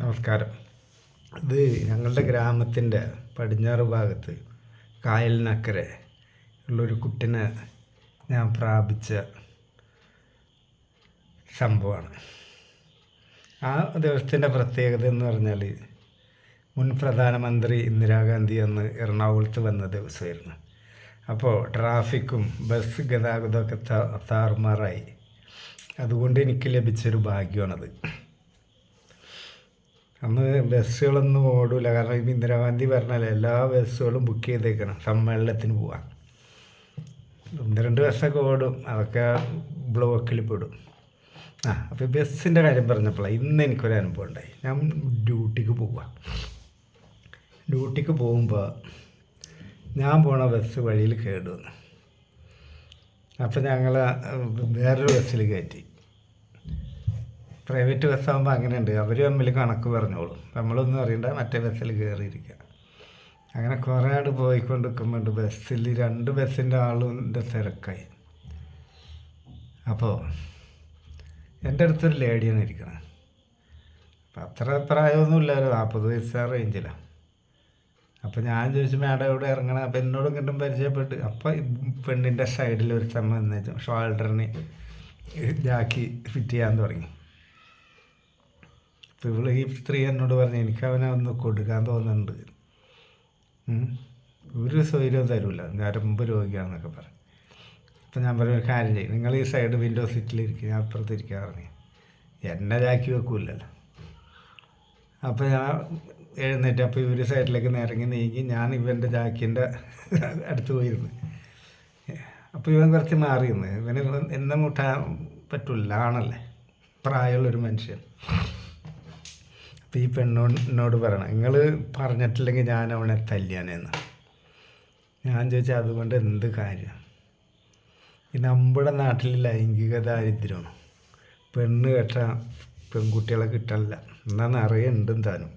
നമസ്കാരം. ഇത് ഞങ്ങളുടെ ഗ്രാമത്തിൻ്റെ പടിഞ്ഞാറ് ഭാഗത്ത് കായലിനക്കരെ ഉള്ളൊരു കുട്ടിനെ ഞാൻ പ്രാപിച്ച സംഭവമാണ്. ആ ദിവസത്തിൻ്റെ പ്രത്യേകത എന്ന് പറഞ്ഞാൽ മുൻ പ്രധാനമന്ത്രി ഇന്ദിരാഗാന്ധി അന്ന് എറണാകുളത്ത് വന്ന ദിവസമായിരുന്നു. അപ്പോൾ ട്രാഫിക്കും ബസ് ഗതാഗതമൊക്കെ താറുമാറായി. അതുകൊണ്ട് എനിക്ക് ലഭിച്ചൊരു ഭാഗ്യമാണത്. അന്ന് ബസ്സുകളൊന്നും ഓടില്ല, കാരണം ഈ ഇന്ദിരാഗാന്ധി പറഞ്ഞാൽ എല്ലാ ബസ്സുകളും ബുക്ക് ചെയ്തേക്കണം സമ്മേളനത്തിന് പോവാൻ. 1-2 ബസ്സൊക്കെ ഓടും, അതൊക്കെ ബ്ലോക്കിൽ പെടും. അപ്പോൾ ബസ്സിൻ്റെ കാര്യം പറഞ്ഞപ്പോഴാണ് ഇന്ന് എനിക്കൊരു അനുഭവം ഉണ്ടായി. ഞാൻ ഡ്യൂട്ടിക്ക് പോകുമ്പോൾ ഞാൻ പോണ ബസ് വഴിയിൽ കേടുവന്നു. അപ്പോൾ ഞങ്ങൾ വേറൊരു ബസ്സിൽ കയറ്റി. പ്രൈവറ്റ് ബസ്സാകുമ്പോൾ അങ്ങനെയുണ്ട്, അവർ തമ്മിൽ കണക്ക് പറഞ്ഞോളും, നമ്മളൊന്നും അറിയണ്ട, മറ്റേ ബസ്സിൽ കയറിയിരിക്കുക. അങ്ങനെ കുറേ ആട് പോയിക്കൊണ്ട് നിൽക്കുമ്പോൾ ബസ്സിൽ 2 ബസ്സിൻ്റെ ആളിൻ്റെ തിരക്കായി. അപ്പോൾ എൻ്റെ അടുത്തൊരു ലേഡിയാണ് ഇരിക്കുന്നത്. അപ്പം അത്ര പ്രായമൊന്നുമില്ലായിരുന്നു, 40 വയസ്സാ റേഞ്ചിലാണ്. അപ്പോൾ ഞാൻ ചോദിച്ചു, മാഡം എവിടെ ഇറങ്ങണം? അപ്പോൾ എന്നോട് ഇങ്ങോട്ടും പരിചയപ്പെട്ട്. അപ്പോൾ പെണ്ണിൻ്റെ സൈഡിൽ ഒരു വന്നു ഷോൾഡറിന് ജാക്കി ഫിറ്റ് ചെയ്യാൻ തുടങ്ങി. അപ്പോൾ ഈ സ്ത്രീ എന്നോട് പറഞ്ഞു, എനിക്ക് അവനെ ഒന്ന് കൊടുക്കാൻ തോന്നുന്നുണ്ട്, ഒരു സൗകര്യവും തരില്ല, ഞരമ്പ് രോഗിയാണെന്നൊക്കെ പറഞ്ഞു. അപ്പോൾ ഞാൻ പറഞ്ഞു, ഒരു കാര്യം ചെയ്യും, നിങ്ങൾ ഈ സൈഡ് വിൻഡോ സീറ്റിലിരിക്കുക, ഞാൻ അപ്പുറത്തിരിക്കാൻ പറഞ്ഞു. എന്നെ ജാക്കി വെക്കൂലല്ലോ. അപ്പോൾ ഞാൻ എഴുന്നേറ്റ്, അപ്പോൾ ഇവർ സൈഡിലേക്ക് നിരങ്ങി നീങ്ങി ഞാൻ ഇവൻ്റെ ജാക്കിൻ്റെ അടുത്ത് പോയിരുന്നു. അപ്പോൾ ഇവൻ കുറച്ച് മാറിയിരുന്നു. ഇവന് എന്നെ മുട്ടാൻ പറ്റില്ല, ആണല്ലേ, പ്രായമുള്ളൊരു മനുഷ്യൻ. അപ്പോൾ ഈ പെണ്ണോട് പറയണം, നിങ്ങൾ പറഞ്ഞിട്ടില്ലെങ്കിൽ ഞാൻ അവനെ തല്ലിയാനെന്ന്. ഞാൻ ചോദിച്ചാൽ അതുകൊണ്ട് എന്ത് കാര്യം? ഈ നമ്മുടെ നാട്ടിൽ ലൈംഗിക ദാരിദ്ര്യമാണ്. പെണ്ണ് കെട്ടാൻ പെൺകുട്ടികളെ കിട്ടല്ല, എന്നാൽ നിറയെ ഉണ്ടും താനും.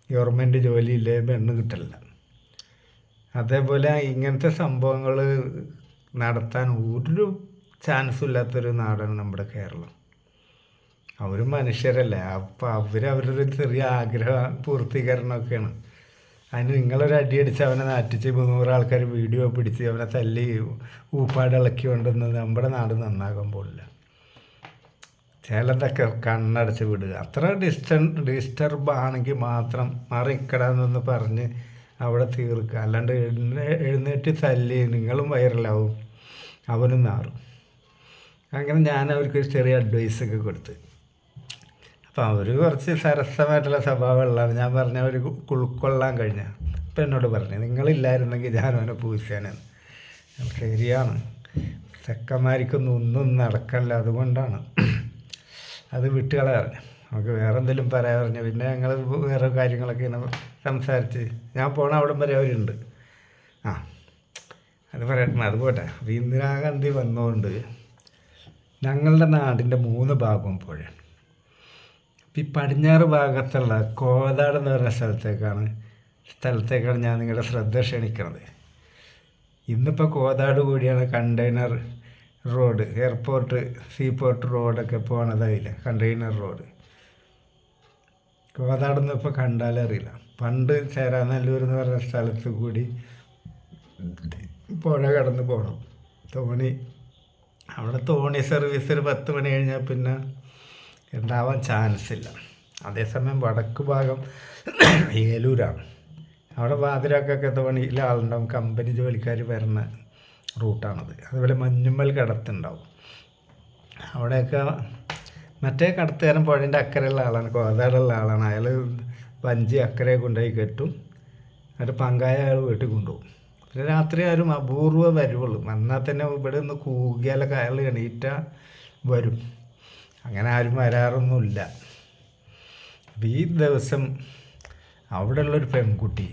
ഗവൺമെൻറ് ജോലിയില്ലേ പെണ്ണ് കിട്ടല്ല. അതേപോലെ ഇങ്ങനത്തെ സംഭവങ്ങൾ നടത്താൻ ഒരു ചാൻസും ഇല്ലാത്തൊരു നാടാണ് നമ്മുടെ കേരളം. അവർ മനുഷ്യരല്ലേ, അപ്പോൾ അവരവരുടെ ചെറിയ ആഗ്രഹ പൂർത്തീകരണമൊക്കെയാണ്. അതിന് നിങ്ങളൊരു അടിയടിച്ച് അവനെ നാറ്റിച്ച് 300 ആൾക്കാർ വീഡിയോ പിടിച്ച് അവനെ തല്ലി ഊപ്പാടിളക്കി കൊണ്ടുവന്നത് നമ്മുടെ നാട് നന്നാകാൻ പോലില്ല. ചിലതൊക്കെ കണ്ണടച്ച് വിടുക, അത്ര ഡിസ്റ്റർബ് ആണെങ്കിൽ മാത്രം മറിക്കടാന്നൊന്ന് പറഞ്ഞ് അവിടെ തീർക്കുക. അല്ലാണ്ട് എഴുന്നേറ്റ് തല്ലി നിങ്ങളും വൈറലാവും, അവനും നാറും. അങ്ങനെ ഞാൻ അവർക്ക് ചെറിയ അഡ്വൈസൊക്കെ കൊടുത്ത്. അപ്പോൾ അവർ കുറച്ച് സരസമായിട്ടുള്ള സ്വഭാവമുള്ളതാണ്. ഞാൻ പറഞ്ഞ അവർ ഉൾക്കൊള്ളാൻ കഴിഞ്ഞ. അപ്പം എന്നോട് പറഞ്ഞു, നിങ്ങളില്ലായിരുന്നെങ്കിൽ ഞാൻ അവനെ പൂശാനെന്ന്. ശരിയാണ്, ചെക്കന്മാർക്കൊന്നും ഒന്നും നടക്കല്ല, അതുകൊണ്ടാണ് അത് വിട്ടുകളെ പറഞ്ഞു. നമുക്ക് വേറെ എന്തെങ്കിലും പറയാൻ പറഞ്ഞു. പിന്നെ ഞങ്ങൾ വേറെ കാര്യങ്ങളൊക്കെ ഇങ്ങനെ സംസാരിച്ച് ഞാൻ പോണ അവിടം വരെ അവരുണ്ട്. അത് പറയട്ടെ, അത് പോട്ടെ. അപ്പോൾ ഇന്ദിരാഗാന്ധി വന്നുകൊണ്ട് ഞങ്ങളുടെ നാടിൻ്റെ 3 ഭാഗവും പുഴയാണ്. ഈ പടിഞ്ഞാറ് ഭാഗത്തുള്ള കോതാട് എന്ന് പറയുന്ന സ്ഥലത്തേക്കാണ് ഞാൻ നിങ്ങളുടെ ശ്രദ്ധ ക്ഷണിക്കുന്നത്. ഇന്നിപ്പോൾ കോതാട് കൂടിയാണ് കണ്ടെയ്നർ റോഡ്, എയർപോർട്ട് സീപോർട്ട് റോഡൊക്കെ പോണതായില്ല, കണ്ടെയ്നർ റോഡ്. കോതാടൊന്നും ഇപ്പോൾ കണ്ടാലറിയില്ല. പണ്ട് ചേരാനല്ലൂർ എന്ന് പറയുന്ന സ്ഥലത്ത് കൂടി പുഴ കടന്ന് പോകണം, തോണി. അവിടെ തോണി സർവീസ് ഒരു 10 മണി കഴിഞ്ഞാൽ പിന്നെ ഉണ്ടാവാൻ ചാൻസ് ഇല്ല. അതേസമയം വടക്ക് ഭാഗം ഏലൂരാണ്. അവിടെ വാതിരാക്കൊക്കെ തോണിയിൽ ആളുണ്ടാവും, കമ്പനി ജോലിക്കാർ വരുന്ന റൂട്ടാണത്. അതുപോലെ മഞ്ഞുമ്മൽ കടത്തുണ്ടാവും. അവിടെയൊക്കെ മറ്റേ കടത്തുകാരൻ പുഴേൻ്റെ അക്കരെയുള്ള ആളാണ്, കോതാടുള്ള ആളാണ്. അയാൾ വഞ്ചി അക്കരെ കൊണ്ടുപോയി കെട്ടും, എന്നിട്ട് പങ്കായ അയാൾ വീട്ടിൽ കൊണ്ടുപോകും. പിന്നെ രാത്രി ആരും അപൂർവം വരുവുള്ളൂ. വന്നാൽ തന്നെ ഇവിടെ നിന്ന് കൂകിയാലൊക്കെ അയാൾ എണീറ്റ വരും. അങ്ങനെ ആരും വരാറൊന്നുമില്ല. അപ്പോൾ ഈ ദിവസം അവിടെ ഉള്ളൊരു പെൺകുട്ടി,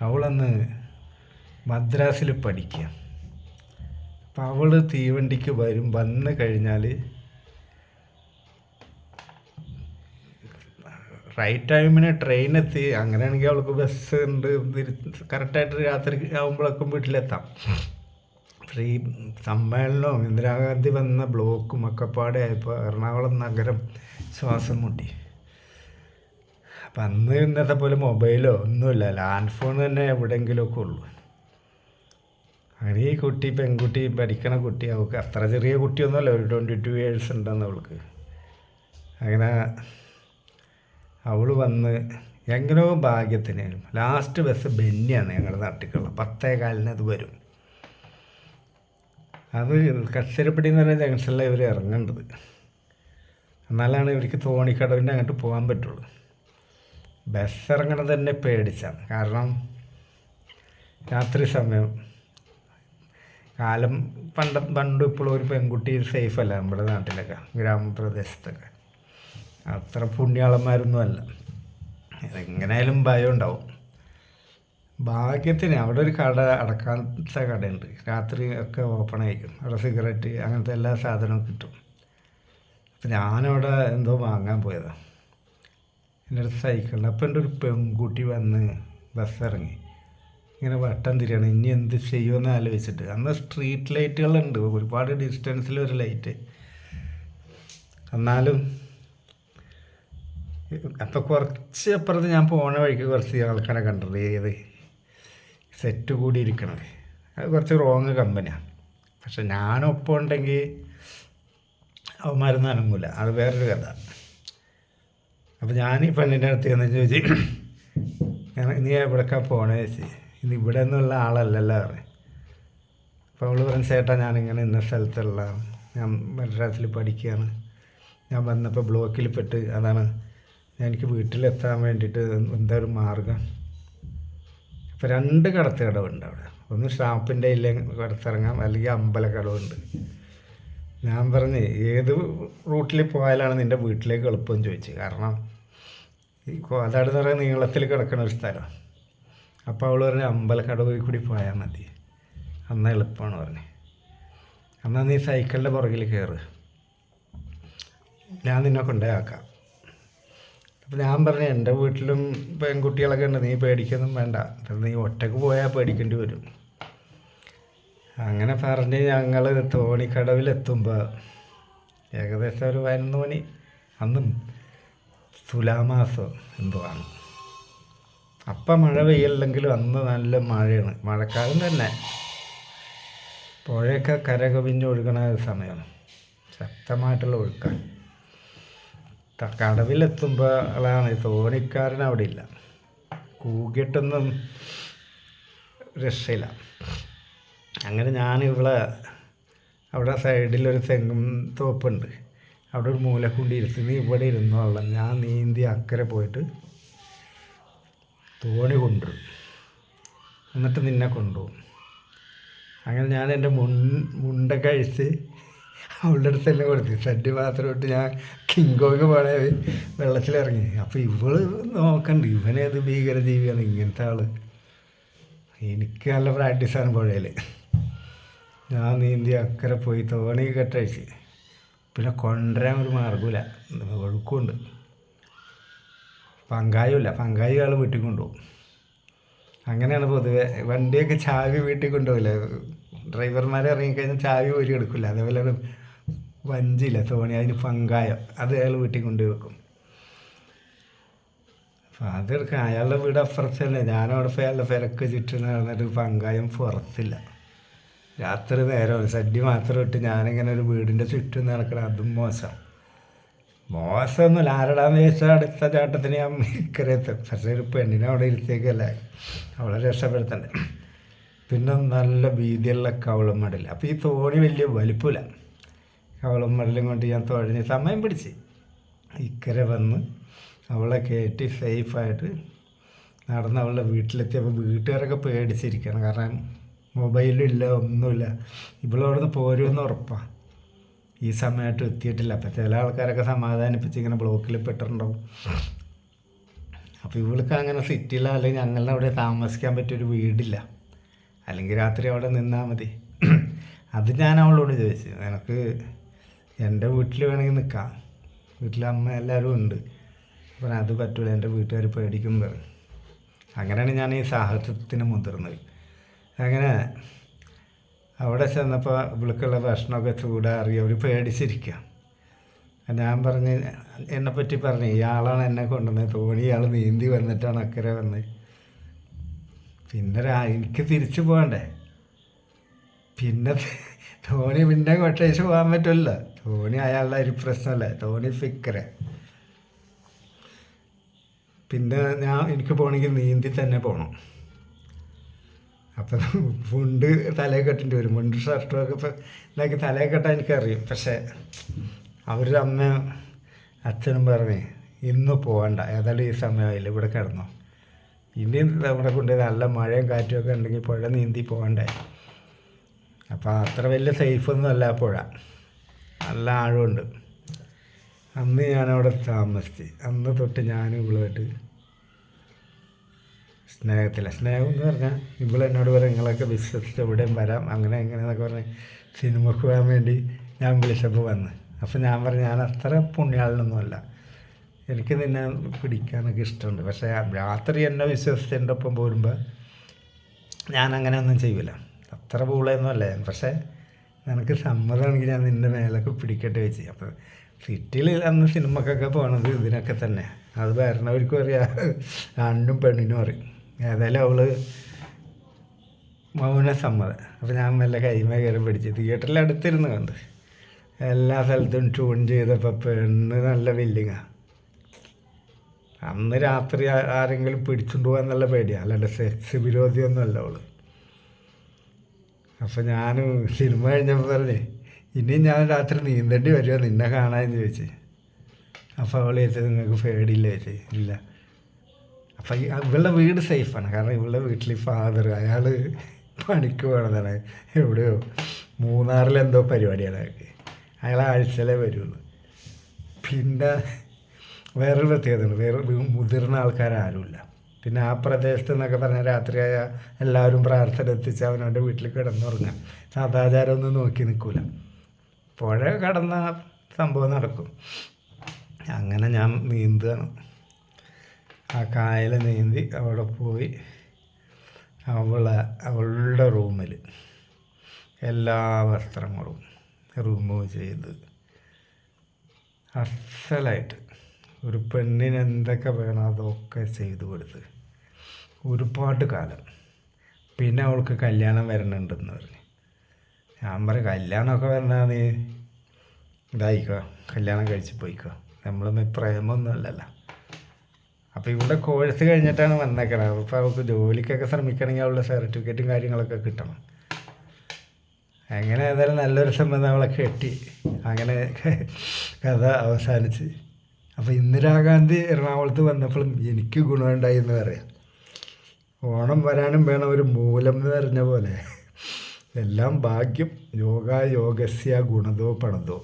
അവളന്ന് മദ്രാസിൽ പഠിക്കുക. അപ്പോൾ അവൾ തീവണ്ടിക്ക് വന്നു കഴിഞ്ഞാൽ റൈറ്റ് ടൈമിന് ട്രെയിൻ എത്തി. അങ്ങനെയാണെങ്കിൽ അവൾക്ക് ബസ് ഉണ്ട്, കറക്റ്റായിട്ട് രാത്രി ആകുമ്പോഴേക്കും വീട്ടിലെത്താം. ഈ സമ്മേളനവും ഇന്ദിരാഗാന്ധി വന്ന ബ്ലോക്കും ഒക്കെ പാടെ ആയപ്പോൾ എറണാകുളം നഗരം ശ്വാസം മുട്ടി. അപ്പം അന്ന് ഇന്നത്തെ പോലെ മൊബൈലോ ഒന്നുമില്ല, ലാൻഡ് ഫോൺ തന്നെ എവിടെയെങ്കിലുമൊക്കെ ഉള്ളൂ. അങ്ങനെ ഈ കുട്ടി, പെൺകുട്ടി, പഠിക്കണ കുട്ടി, അവൾക്ക് അത്ര ചെറിയ കുട്ടിയൊന്നുമല്ല, ഒരു 22 years ഉണ്ടെന്ന് അവൾക്ക്. അങ്ങനെ അവൾ വന്ന് എങ്ങനെയോ ഭാഗ്യത്തിന് ലാസ്റ്റ് ബസ് ബെന്നിയാണ് ഞങ്ങളുടെ നാട്ടിലേക്കുള്ള 10:15 അത് വരും. അത് കച്ചേരിപ്പടി എന്ന് പറയുന്ന ജംഗ്ഷനിലാണ് ഇവർ ഇറങ്ങേണ്ടത്. എന്നാലാണ് ഇവർക്ക് തോണിക്കടവിൻ്റെ അങ്ങോട്ട് പോകാൻ പറ്റുള്ളൂ. ബസ് ഇറങ്ങണത് തന്നെ പേടിച്ചാണ്. കാരണം രാത്രി സമയം, കാലം പണ്ടും ഇപ്പോഴും ഒരു പെൺകുട്ടി സേഫല്ല നമ്മുടെ നാട്ടിലൊക്കെ, ഗ്രാമപ്രദേശത്തൊക്കെ. അത്ര പുണ്യാളന്മാരൊന്നും അല്ല. എങ്ങനെയായാലും ഭയം ഉണ്ടാവും. ഭാഗ്യത്തിന് അവിടെ ഒരു കട, അടക്കാത്ത കടയുണ്ട്, രാത്രി ഒക്കെ ഓപ്പൺ ആയിരിക്കും. അവിടെ സിഗരറ്റ് അങ്ങനത്തെ എല്ലാ സാധനവും കിട്ടും. അപ്പം ഞാനവിടെ എന്തോ വാങ്ങാൻ പോയതാണ്. എൻ്റെ അടുത്ത് സൈക്കിളിൽ. അപ്പം എൻ്റെ ഒരു പെൺകുട്ടി വന്ന് ബസ് ഇറങ്ങി ഇങ്ങനെ വട്ടം തിരിയാണ്, ഇനി എന്ത് ചെയ്യുമെന്ന് ആലോചിച്ചിട്ട്. അന്ന് സ്ട്രീറ്റ് ലൈറ്റുകളുണ്ട്, ഒരുപാട് ഡിസ്റ്റൻസിൽ ഒരു ലൈറ്റ്. എന്നാലും അപ്പം കുറച്ച് അപ്പുറത്ത് ഞാൻ പോണ വഴിക്ക് കുറച്ച് ആൾക്കാരെ കണ്ടത്, ഏത് സെറ്റ് കൂടി ഇരിക്കണത്. അത് കുറച്ച് റോങ് കമ്പനിയാണ്. പക്ഷെ ഞാനൊപ്പം ഉണ്ടെങ്കിൽ അവന്മാരൊന്നും അനങ്ങൂല, അത് വേറൊരു കഥ. അപ്പോൾ ഞാൻ ഈ പെണ്ണിൻ്റെ അടുത്ത് എന്ന് ചോദിച്ച്, നീ എവിടേക്കാണ് പോകണേ ചോദിച്ചു. ഇന്ന് ഇവിടെ നിന്നുള്ള ആളല്ലല്ലോ പറയും. അപ്പോൾ അവൾ പറഞ്ഞു, ചേട്ടാ ഞാനിങ്ങനെ ഇന്ന സ്ഥലത്തുള്ള, ഞാൻ മദ്രാസിൽ പഠിക്കുകയാണ്, ഞാൻ വന്നപ്പോൾ ബ്ലോക്കിൽ പെട്ട്, അതാണ് എനിക്ക് വീട്ടിലെത്താൻ വേണ്ടിയിട്ട് എന്താ ഒരു മാർഗം. അപ്പോൾ 2 കടത്തുകടവുണ്ട് അവിടെ. ഒന്ന് ഷാപ്പിൻ്റെ ഇല്ലേ കടത്തിറങ്ങാം, അല്ലെങ്കിൽ അമ്പലക്കടവുണ്ട്. ഞാൻ പറഞ്ഞ് ഏത് റൂട്ടിൽ പോയാലാണ് നിൻ്റെ വീട്ടിലേക്ക് എളുപ്പമെന്ന് ചോദിച്ചു. കാരണം ഈ കോതാട് എന്ന് പറയുന്ന നീളത്തിൽ കിടക്കുന്ന ഒരു സ്ഥലം. അപ്പോൾ അവൾ പറഞ്ഞ് അമ്പലക്കടവിൽ കൂടി പോയാൽ മതി, എന്നാൽ എളുപ്പമാണ് പറഞ്ഞു. എന്നാൽ നീ സൈക്കിളിൻ്റെ പുറകിൽ കയറ്, ഞാൻ നിന്നെ കൊണ്ടുപോയാക്കാം. അപ്പോൾ ഞാൻ പറഞ്ഞു, എൻ്റെ വീട്ടിലും പെൺകുട്ടികളൊക്കെ ഉണ്ട്, നീ പേടിക്കൊന്നും വേണ്ട, നീ ഒറ്റക്ക് പോയാൽ പേടിക്കേണ്ടി വരും. അങ്ങനെ പറഞ്ഞ് ഞങ്ങൾ തോണിക്കടവിലെത്തുമ്പോൾ ഏകദേശം ഒരു 11 മണി. അന്നും തുലാമാസം എന്തോ ആണ്. അപ്പം മഴ പെയ്യില്ലെങ്കിലും അന്ന് നല്ല മഴയാണ്, മഴക്കാലം തന്നെ. പുഴയൊക്കെ കരകവിഞ്ഞൊഴുകണ സമയമാണ്, ശക്തമായിട്ടുള്ള ഒഴുക്കാൻ. കടവിലെത്തുമ്പോഴാണ് തോണിക്കാരൻ അവിടെ ഇല്ല, കൂകിയിട്ടൊന്നും രക്ഷയില്ല. അങ്ങനെ ഞാൻ അവിടെ സൈഡിലൊരു തെങ്ങും തോപ്പുണ്ട്, അവിടെ ഒരു മൂലക്കുണ്ടി ഇരുത്തി, നീ ഇവിടെ ഇരുന്നോളാം, ഞാൻ നീന്തി അക്കരെ പോയിട്ട് തോണി കൊണ്ടുവരും, എന്നിട്ട് നിന്നെ കൊണ്ടുപോകും. അങ്ങനെ ഞാൻ എൻ്റെ മുണ്ടൊക്കെ അഴിച്ച് അവളുടെ അടുത്ത് തന്നെ കൊടുത്തു. ഷഡ്ഡി മാത്രം ഇട്ട് ഞാൻ കിങ്കോക്ക് പോണേ വെള്ളത്തിലിറങ്ങി. അപ്പോൾ ഇവള് നോക്കണ്ട്, ഇവനേത് ഭീകരജീവിയാണ് ഇങ്ങനത്തെ ആൾ. എനിക്ക് നല്ല പ്രാക്ടീസാണ് പുഴയിൽ. ഞാൻ നീന്തി അക്കരെ പോയി തോണി കെട്ടഴിച്ച്. പിന്നെ കൊണ്ടുവരാൻ ഒരു മാർഗ്ഗമില്ല, ഒഴുക്കുണ്ട്, പങ്കായുമില്ല. പങ്കായി ആൾ വീട്ടിൽ കൊണ്ടുപോകും. അങ്ങനെയാണ് പൊതുവെ. വണ്ടിയൊക്കെ ചാവി വീട്ടിൽ കൊണ്ടുപോകില്ല, ഡ്രൈവർമാരെ ഇറങ്ങിക്കഴിഞ്ഞാൽ ചാവി ഊരി എടുക്കില്ല. അതേപോലെ ഒരു വഞ്ചിയില്ല, തോണി, അതിന് പങ്കായം, അത് അയാൾ വീട്ടിൽ കൊണ്ടുപോയി വെക്കും. അപ്പം അതെടുക്കാം. അയാളുടെ വീട് അപ്പുറത്ത് തന്നെ. ഞാനവിടെ പോയി അയാളുടെ പെരക്ക് ചുറ്റും നടന്നിട്ട് പങ്കായം പുറത്തില്ല. രാത്രി നേരം സദ്യ മാത്രം ഇട്ട് ഞാനിങ്ങനെ ഒരു വീടിൻ്റെ ചുറ്റും നടക്കണം. അതും മോശമൊന്നുമില്ല. ആരടാന്ന് ചോദിച്ചാൽ അടുത്ത ചാട്ടത്തിന് ഞാൻ ഇക്കരയെത്തും. പക്ഷേ ഒരു പെണ്ണിനെ അവിടെ ഇരുത്തേക്കല്ലേ, അവളെ രക്ഷപ്പെടുത്തണ്ടേ. പിന്നെ നല്ല വീതിയുള്ള കവളം മടൽ. അപ്പോൾ ഈ തോണി വലിയ വലിപ്പമില്ല. കവളം മടലും കൊണ്ട് ഞാൻ തുഴഞ്ഞ് സമയം പിടിച്ച് ഇക്കരെ വന്ന് അവളെ കയറ്റി സേഫായിട്ട് നടന്ന് അവളുടെ വീട്ടിലെത്തിയപ്പോൾ വീട്ടുകാരൊക്കെ പേടിച്ചിരിക്കണം. കാരണം മൊബൈലും ഇല്ല, ഒന്നുമില്ല. ഇവളവിടുന്ന് പോരുമെന്ന് ഉറപ്പാണ്. ഈ സമയമായിട്ട് എത്തിയിട്ടില്ല. അപ്പം ചില ആൾക്കാരൊക്കെ സമാധാനിപ്പിച്ച് ഇങ്ങനെ ബ്ലോക്കിൽ പെട്ടിട്ടുണ്ടാവും. അപ്പോൾ ഇവൾക്ക് അങ്ങനെ സിറ്റിയില, അല്ലെങ്കിൽ ഞങ്ങളുടെ അവിടെ താമസിക്കാൻ പറ്റിയൊരു വീടില്ല, അല്ലെങ്കിൽ രാത്രി അവിടെ നിന്നാൽ മതി. അത് ഞാൻ അവളോട് ചോദിച്ചു, എനിക്ക് എൻ്റെ വീട്ടിൽ വേണമെങ്കിൽ നിൽക്കാം, വീട്ടിൽ അമ്മ എല്ലാവരും ഉണ്ട്. അപ്പം അത് പറ്റില്ല, എൻ്റെ വീട്ടുകാർ പേടിക്കും പറയും. അങ്ങനെയാണ് ഞാൻ ഈ സാഹസത്തിന് മുതിർന്നത്. അങ്ങനെ അവിടെ ചെന്നപ്പോൾ ഇവൾക്കുള്ള ഭക്ഷണമൊക്കെ ചൂടാറി അവർ പേടിച്ചിരിക്കുക. ഞാൻ പറഞ്ഞ് എന്നെപ്പറ്റി പറഞ്ഞു ഇയാളാണ് എന്നെ കൊണ്ടുവന്നത്, തോണി ഇയാൾ നീന്തി വന്നിട്ടാണ് അക്കരെ വന്നത്. പിന്നെ എനിക്ക് തിരിച്ചു പോകണ്ടേ, പിന്നെ തോണി പിന്നെ കൊട്ടേഷൻ പോകാൻ പറ്റില്ല, തോണി അയാളുടെ ഒരു പ്രശ്നമല്ലേ, തോണി ഫിക്കറെ. പിന്നെ എനിക്ക് പോകണമെങ്കിൽ നീന്തി തന്നെ പോകണം. അപ്പം മുണ്ട് തലയിൽ കെട്ടേണ്ടി വരും, മുണ്ട് ഷർട്ടുമൊക്കെ ഇപ്പം ഇതാക്കി തലയിൽ കെട്ടാൻ എനിക്കറിയും. പക്ഷേ അവരുടെ അമ്മ അച്ഛനും പറഞ്ഞേ ഇന്ന് പോകണ്ട, ഏതായാലും ഈ സമയമായില്ല, ഇവിടെ കിടന്നോ, ഇനി നമ്മുടെ കൊണ്ട് നല്ല മഴയും കാറ്റുമൊക്കെ ഉണ്ടെങ്കിൽ പുഴ നീന്തി പോകണ്ടേ. അപ്പോൾ അത്ര വലിയ സേഫൊന്നും അല്ല പുഴ, നല്ല ആഴമുണ്ട്. അന്ന് ഞാനവിടെ താമസിച്ച്, അന്ന് തൊട്ട് ഞാനും ഇവളുമായിട്ട് സ്നേഹം എന്ന് പറഞ്ഞാൽ ഇവിടെ എന്നോട് പറയും നിങ്ങളൊക്കെ വിശ്വസിച്ച് എവിടെയും വരാം അങ്ങനെ എങ്ങനെയെന്നൊക്കെ പറഞ്ഞ് സിനിമക്ക് പോകാൻ വേണ്ടി ഞാൻ വിളിച്ചപ്പോൾ വന്ന്. അപ്പോൾ ഞാൻ പറഞ്ഞു ഞാൻ അത്ര പുണ്യാളനൊന്നുമല്ല, എനിക്ക് നിന്നെ പിടിക്കാനൊക്കെ ഇഷ്ടമുണ്ട്, പക്ഷേ രാത്രി എന്നെ വിശ്വസിച്ച് എൻ്റെ ഒപ്പം പോരുമ്പോൾ ഞാൻ അങ്ങനെയൊന്നും ചെയ്യില്ല, അത്ര പൂളയൊന്നുമല്ല ഞാൻ. പക്ഷേ നിനക്ക് സമ്മതമാണെങ്കിൽ ഞാൻ നിൻ്റെ മേലൊക്കെ പിടിക്കട്ടെ വെച്ച്. അപ്പോൾ സിറ്റിയിൽ അന്ന് സിനിമക്കൊക്കെ പോകണത് ഇതിനൊക്കെ തന്നെ, അത് വരണവർക്കും അറിയാം, ആണിനും പെണ്ണിനും അറിയും. ഏതായാലും അവൾ മൗന സമ്മതം. അപ്പോൾ ഞാൻ മെല്ലെ കൈമ കയറി പിടിച്ച് തിയേറ്ററിൽ അടുത്തിരുന്ന് കണ്ട് എല്ലാ സ്ഥലത്തും ട്യൂൺ ചെയ്തപ്പോൾ പെണ്ണ് നല്ല വില്ലിങ്ങാണ്. അന്ന് രാത്രി ആരെങ്കിലും പിടിച്ചുകൊണ്ട് പോകാൻ പേടിയാണ്, അല്ലാണ്ട് സെക്സ് വിരോധിയൊന്നുമല്ല അവൾ. അപ്പോൾ ഞാൻ സിനിമ കഴിഞ്ഞപ്പോൾ പറഞ്ഞേ ഇനിയും ഞാൻ രാത്രി നീന്തേണ്ടി വരുമോ നിന്നെ കാണാമെന്ന് ചോദിച്ചു. അപ്പോൾ അവൾ ചോദിച്ചത് നിങ്ങൾക്ക് പേടിയില്ല ചോദിച്ചു. ഇല്ല. അപ്പം ഇവളുടെ വീട് സേഫാണ്, കാരണം ഇവളുടെ വീട്ടിൽ ഫാദർ അയാൾ പണിക്ക് പോകണതാണ്, എവിടെയോ മൂന്നാറിലെന്തോ പരിപാടിയാണ് അയാൾക്ക്, അയാൾ ആഴ്ചയിലേ വരുള്ളൂ. പിന്നെ വേറൊരു പ്രത്യേകതയാണ്, വേറെ മുതിർന്ന ആൾക്കാരാരുമില്ല. പിന്നെ ആ പ്രദേശത്ത് എന്നൊക്കെ പറഞ്ഞാൽ രാത്രിയായ എല്ലാവരും പ്രാർത്ഥന എത്തിച്ച് അവനവൻ്റെ വീട്ടിൽ കിടന്നുറങ്ങാം, സദാചാരമൊന്നും നോക്കി നിൽക്കില്ല, പുഴ കടന്ന സംഭവം നടക്കും. അങ്ങനെ ഞാൻ നീന്തുകയാണ്, ആ കായൽ നീന്തി അവിടെ പോയി അവളുടെ റൂമിൽ എല്ലാ വസ്ത്രങ്ങളും റിമൂവ് ചെയ്ത് അസലായിട്ട് ഒരു പെണ്ണിന് എന്തൊക്കെ വേണം അതൊക്കെ ചെയ്തു കൊടുത്ത് ഒരുപാട് കാലം. പിന്നെ അവൾക്ക് കല്യാണം വരണുണ്ടെന്ന് പറഞ്ഞു. ഞാൻ പറയും കല്യാണമൊക്കെ വന്നാൽ നീ ഇതായിക്കോ, കല്യാണം കഴിച്ച് പോയിക്കോ, നമ്മളൊന്നും പ്രേമൊന്നുമല്ലല്ലോ. അപ്പോൾ ഇവിടെ കോഴ്സ് കഴിഞ്ഞിട്ടാണ് വന്നേക്കണത്. അപ്പോൾ അവൾക്ക് ജോലിക്കൊക്കെ ശ്രമിക്കണമെങ്കിൽ അവളുടെ സർട്ടിഫിക്കറ്റും കാര്യങ്ങളൊക്കെ കിട്ടണം. അങ്ങനെ ഏതായാലും നല്ലൊരു സംബന്ധം അവളെ കെട്ടി, അങ്ങനെ കഥ അവസാനിച്ച്. അപ്പോൾ ഇന്ദിരാഗാന്ധി എറണാകുളത്ത് വന്നപ്പോഴും എനിക്ക് ഗുണമുണ്ടായി എന്ന് പറയാം. ഓണം വരാനും വേണം ഒരു മൂലം എന്ന് പറഞ്ഞ പോലെ എല്ലാം ഭാഗ്യം, യോഗസ്യ ഗുണതോ പണതോ.